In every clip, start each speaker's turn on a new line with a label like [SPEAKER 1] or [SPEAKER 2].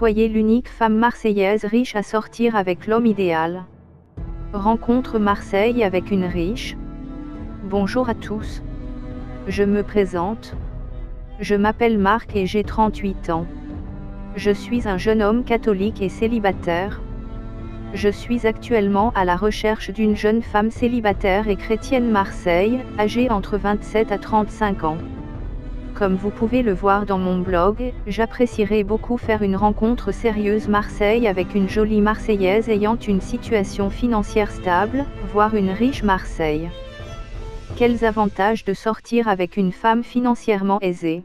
[SPEAKER 1] Soyez l'unique femme marseillaise riche à sortir avec l'homme idéal. Rencontre Marseille avec une riche. Bonjour à tous. Je me présente. Je m'appelle Marc et j'ai 38 ans. Je suis un jeune homme catholique et célibataire. Je suis actuellement à la recherche d'une jeune femme célibataire et chrétienne Marseille, âgée entre 27 à 35 ans. Comme vous pouvez le voir dans mon blog, j'apprécierais beaucoup faire une rencontre sérieuse Marseille avec une jolie Marseillaise ayant une situation financière stable, voire une riche Marseille. Quels avantages de sortir avec une femme financièrement aisée?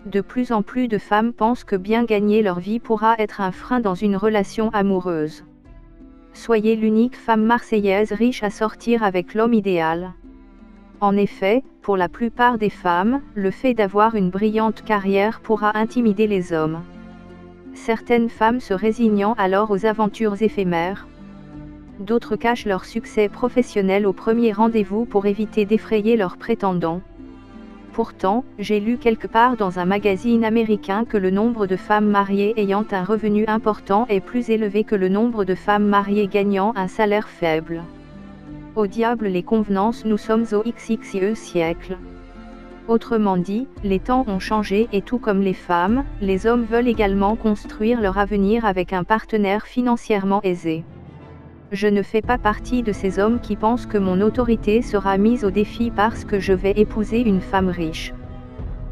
[SPEAKER 1] De plus en plus de femmes pensent que bien gagner leur vie pourra être un frein dans une relation amoureuse. Soyez l'unique femme marseillaise riche à sortir avec l'homme idéal. En effet, pour la plupart des femmes, le fait d'avoir une brillante carrière pourra intimider les hommes. Certaines femmes se résignant alors aux aventures éphémères. D'autres cachent leur succès professionnel au premier rendez-vous pour éviter d'effrayer leurs prétendants. Pourtant, j'ai lu quelque part dans un magazine américain que le nombre de femmes mariées ayant un revenu important est plus élevé que le nombre de femmes mariées gagnant un salaire faible. Au diable les convenances, nous sommes au XXe siècle. Autrement dit, les temps ont changé et tout comme les femmes, les hommes veulent également construire leur avenir avec un partenaire financièrement aisé. Je ne fais pas partie de ces hommes qui pensent que mon autorité sera mise au défi parce que je vais épouser une femme riche.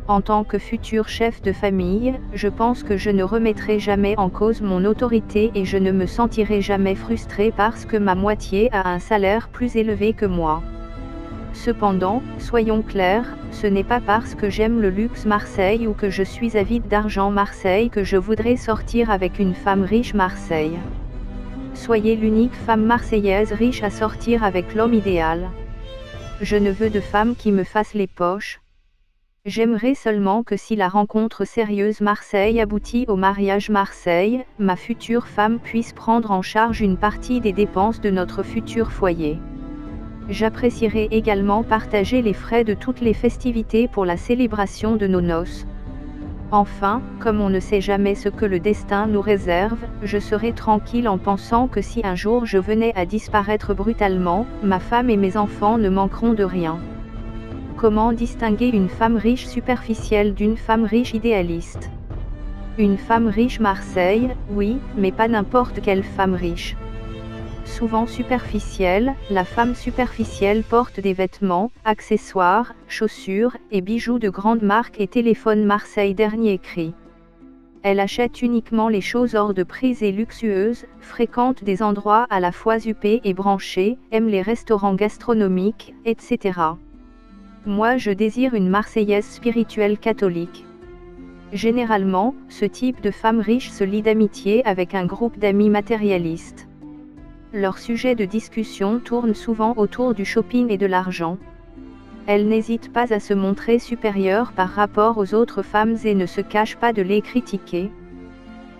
[SPEAKER 1] En tant que futur chef de famille, je pense que je ne remettrai jamais en cause mon autorité et je ne me sentirai jamais frustré parce que ma moitié a un salaire plus élevé que moi. Cependant, soyons clairs, ce n'est pas parce que j'aime le luxe Marseille ou que je suis avide d'argent Marseille que je voudrais sortir avec une femme riche Marseille. Soyez l'unique femme marseillaise riche à sortir avec l'homme idéal. Je ne veux de femme qui me fasse les poches. J'aimerais seulement que si la rencontre sérieuse Marseille aboutit au mariage Marseille, ma future femme puisse prendre en charge une partie des dépenses de notre futur foyer. J'apprécierais également partager les frais de toutes les festivités pour la célébration de nos noces. Enfin, comme on ne sait jamais ce que le destin nous réserve, je serai tranquille en pensant que si un jour je venais à disparaître brutalement, ma femme et mes enfants ne manqueront de rien. Comment distinguer une femme riche superficielle d'une femme riche idéaliste? Une femme riche Marseille, oui, mais pas n'importe quelle femme riche. Souvent superficielle, la femme superficielle porte des vêtements, accessoires, chaussures, et bijoux de grandes marques et téléphone Marseille dernier cri. Elle achète uniquement les choses hors de prise et luxueuses, fréquente des endroits à la fois huppés et branchés, aime les restaurants gastronomiques, etc. Moi je désire une Marseillaise spirituelle catholique. Généralement, ce type de femme riche se lie d'amitié avec un groupe d'amis matérialistes. Leur sujet de discussion tourne souvent autour du shopping et de l'argent. Elles n'hésitent pas à se montrer supérieures par rapport aux autres femmes et ne se cachent pas de les critiquer.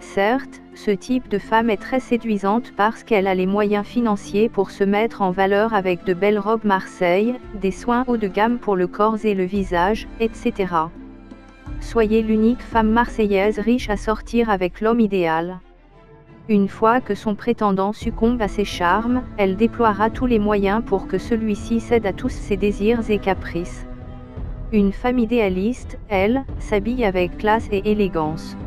[SPEAKER 1] Certes, ce type de femme est très séduisante parce qu'elle a les moyens financiers pour se mettre en valeur avec de belles robes Marseille, des soins haut de gamme pour le corps et le visage, etc. Soyez l'unique femme marseillaise riche à sortir avec l'homme idéal. Une fois que son prétendant succombe à ses charmes, elle déploiera tous les moyens pour que celui-ci cède à tous ses désirs et caprices. Une femme idéaliste, elle, s'habille avec classe et élégance.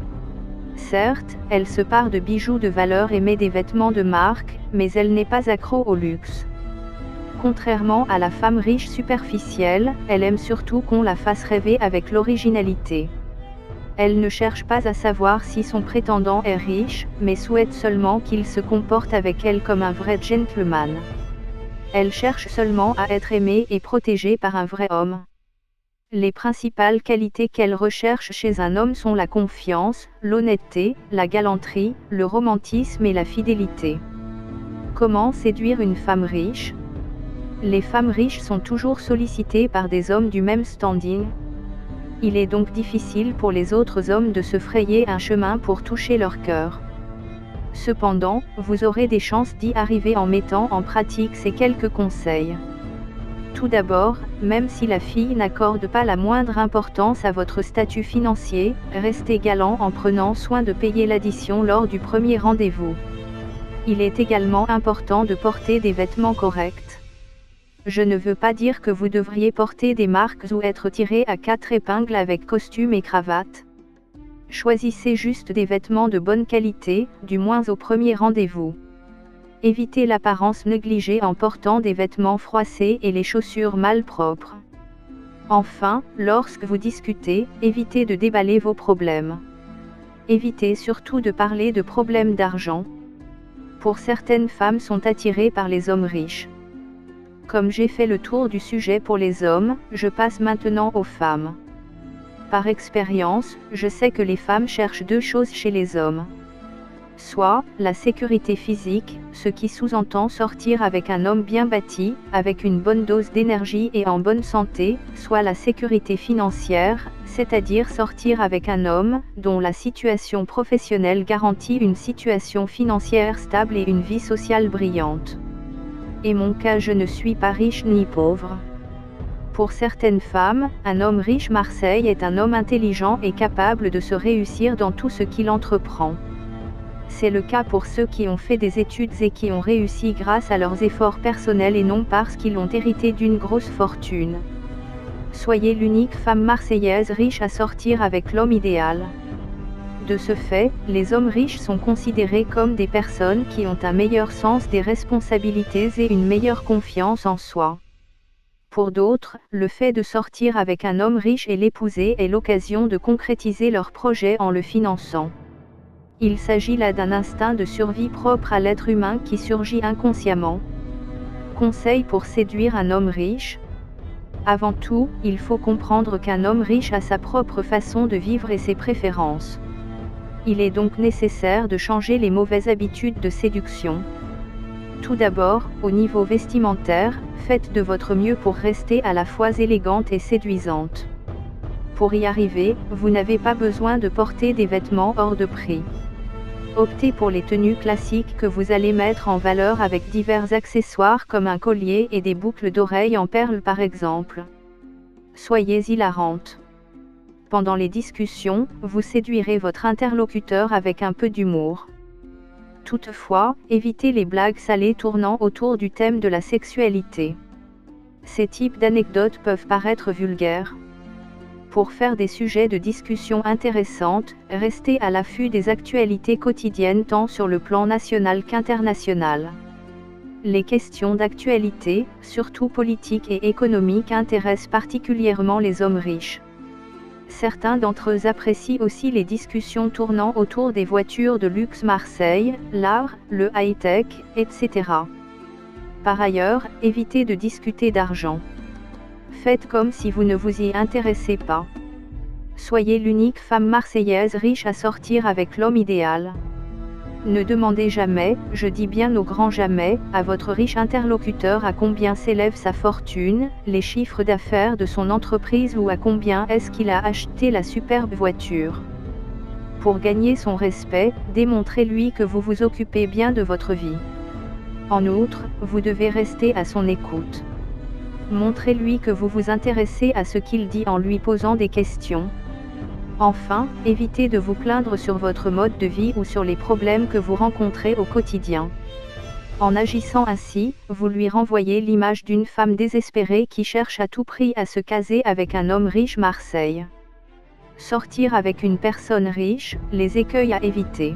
[SPEAKER 1] Certes, elle se pare de bijoux de valeur et met des vêtements de marque, mais elle n'est pas accro au luxe. Contrairement à la femme riche superficielle, elle aime surtout qu'on la fasse rêver avec l'originalité. Elle ne cherche pas à savoir si son prétendant est riche, mais souhaite seulement qu'il se comporte avec elle comme un vrai gentleman. Elle cherche seulement à être aimée et protégée par un vrai homme. Les principales qualités qu'elle recherche chez un homme sont la confiance, l'honnêteté, la galanterie, le romantisme et la fidélité. Comment séduire une femme riche? Les femmes riches sont toujours sollicitées par des hommes du même standing. Il est donc difficile pour les autres hommes de se frayer un chemin pour toucher leur cœur. Cependant, vous aurez des chances d'y arriver en mettant en pratique ces quelques conseils. Tout d'abord, même si la fille n'accorde pas la moindre importance à votre statut financier, restez galant en prenant soin de payer l'addition lors du premier rendez-vous. Il est également important de porter des vêtements corrects. Je ne veux pas dire que vous devriez porter des marques ou être tiré à 4 épingles avec costume et cravate. Choisissez juste des vêtements de bonne qualité, du moins au premier rendez-vous. Évitez l'apparence négligée en portant des vêtements froissés et les chaussures mal propres. Enfin, lorsque vous discutez, évitez de déballer vos problèmes. Évitez surtout de parler de problèmes d'argent. Pour certaines femmes sont attirées par les hommes riches. Comme j'ai fait le tour du sujet pour les hommes, je passe maintenant aux femmes. Par expérience, je sais que les femmes cherchent deux choses chez les hommes. Soit, la sécurité physique, ce qui sous-entend sortir avec un homme bien bâti, avec une bonne dose d'énergie et en bonne santé, soit la sécurité financière, c'est-à-dire sortir avec un homme, dont la situation professionnelle garantit une situation financière stable et une vie sociale brillante. Et mon cas, je ne suis pas riche ni pauvre. Pour certaines femmes, un homme riche Marseille est un homme intelligent et capable de se réussir dans tout ce qu'il entreprend. C'est le cas pour ceux qui ont fait des études et qui ont réussi grâce à leurs efforts personnels et non parce qu'ils ont hérité d'une grosse fortune. Soyez l'unique femme marseillaise riche à sortir avec l'homme idéal. De ce fait, les hommes riches sont considérés comme des personnes qui ont un meilleur sens des responsabilités et une meilleure confiance en soi. Pour d'autres, le fait de sortir avec un homme riche et l'épouser est l'occasion de concrétiser leur projet en le finançant. Il s'agit là d'un instinct de survie propre à l'être humain qui surgit inconsciemment. Conseil pour séduire un homme riche. Avant tout, il faut comprendre qu'un homme riche a sa propre façon de vivre et ses préférences. Il est donc nécessaire de changer les mauvaises habitudes de séduction. Tout d'abord, au niveau vestimentaire, faites de votre mieux pour rester à la fois élégante et séduisante. Pour y arriver, vous n'avez pas besoin de porter des vêtements hors de prix. Optez pour les tenues classiques que vous allez mettre en valeur avec divers accessoires comme un collier et des boucles d'oreilles en perles par exemple. Soyez hilarante. Pendant les discussions, vous séduirez votre interlocuteur avec un peu d'humour. Toutefois, évitez les blagues salées tournant autour du thème de la sexualité. Ces types d'anecdotes peuvent paraître vulgaires. Pour faire des sujets de discussion intéressantes, restez à l'affût des actualités quotidiennes tant sur le plan national qu'international. Les questions d'actualité, surtout politiques et économiques, intéressent particulièrement les hommes riches. Certains d'entre eux apprécient aussi les discussions tournant autour des voitures de luxe Marseille, l'art, le high-tech, etc. Par ailleurs, évitez de discuter d'argent. Faites comme si vous ne vous y intéressez pas. Soyez l'unique femme marseillaise riche à sortir avec l'homme idéal. Ne demandez jamais, je dis bien au grand jamais, à votre riche interlocuteur à combien s'élève sa fortune, les chiffres d'affaires de son entreprise ou à combien est-ce qu'il a acheté la superbe voiture. Pour gagner son respect, démontrez-lui que vous vous occupez bien de votre vie. En outre, vous devez rester à son écoute. Montrez-lui que vous vous intéressez à ce qu'il dit en lui posant des questions. Enfin, évitez de vous plaindre sur votre mode de vie ou sur les problèmes que vous rencontrez au quotidien. En agissant ainsi, vous lui renvoyez l'image d'une femme désespérée qui cherche à tout prix à se caser avec un homme riche Marseille. Sortir avec une personne riche, les écueils à éviter.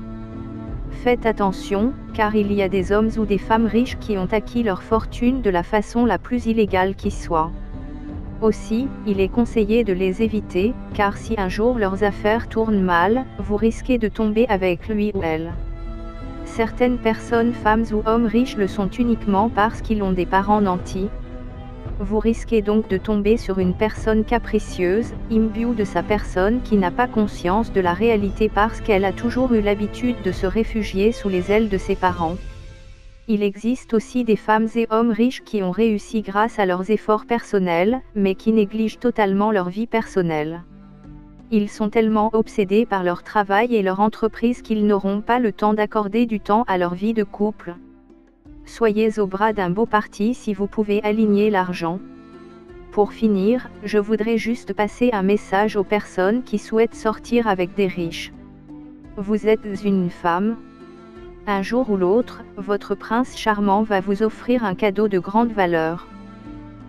[SPEAKER 1] Faites attention, car il y a des hommes ou des femmes riches qui ont acquis leur fortune de la façon la plus illégale qui soit. Aussi, il est conseillé de les éviter, car si un jour leurs affaires tournent mal, vous risquez de tomber avec lui ou elle. Certaines personnes, femmes ou hommes riches le sont uniquement parce qu'ils ont des parents nantis. Vous risquez donc de tomber sur une personne capricieuse, imbue de sa personne qui n'a pas conscience de la réalité parce qu'elle a toujours eu l'habitude de se réfugier sous les ailes de ses parents. Il existe aussi des femmes et hommes riches qui ont réussi grâce à leurs efforts personnels, mais qui négligent totalement leur vie personnelle. Ils sont tellement obsédés par leur travail et leur entreprise qu'ils n'auront pas le temps d'accorder du temps à leur vie de couple. Soyez au bras d'un beau parti si vous pouvez aligner l'argent. Pour finir, je voudrais juste passer un message aux personnes qui souhaitent sortir avec des riches. Vous êtes une femme. Un jour ou l'autre, votre prince charmant va vous offrir un cadeau de grande valeur.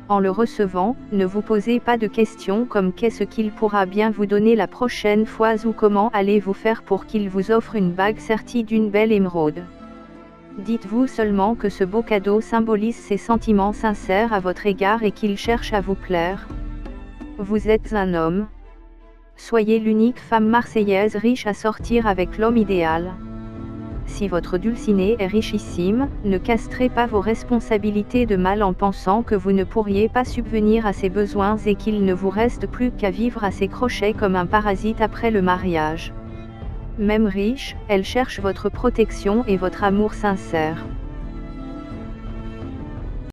[SPEAKER 1] En le recevant, ne vous posez pas de questions comme qu'est-ce qu'il pourra bien vous donner la prochaine fois ou comment allez-vous faire pour qu'il vous offre une bague sertie d'une belle émeraude. Dites-vous seulement que ce beau cadeau symbolise ses sentiments sincères à votre égard et qu'il cherche à vous plaire. Vous êtes un homme. Soyez l'unique femme marseillaise riche à sortir avec l'homme idéal. Si votre dulcinée est richissime, ne castrez pas vos responsabilités de mal en pensant que vous ne pourriez pas subvenir à ses besoins et qu'il ne vous reste plus qu'à vivre à ses crochets comme un parasite après le mariage. Même riche, elle cherche votre protection et votre amour sincère.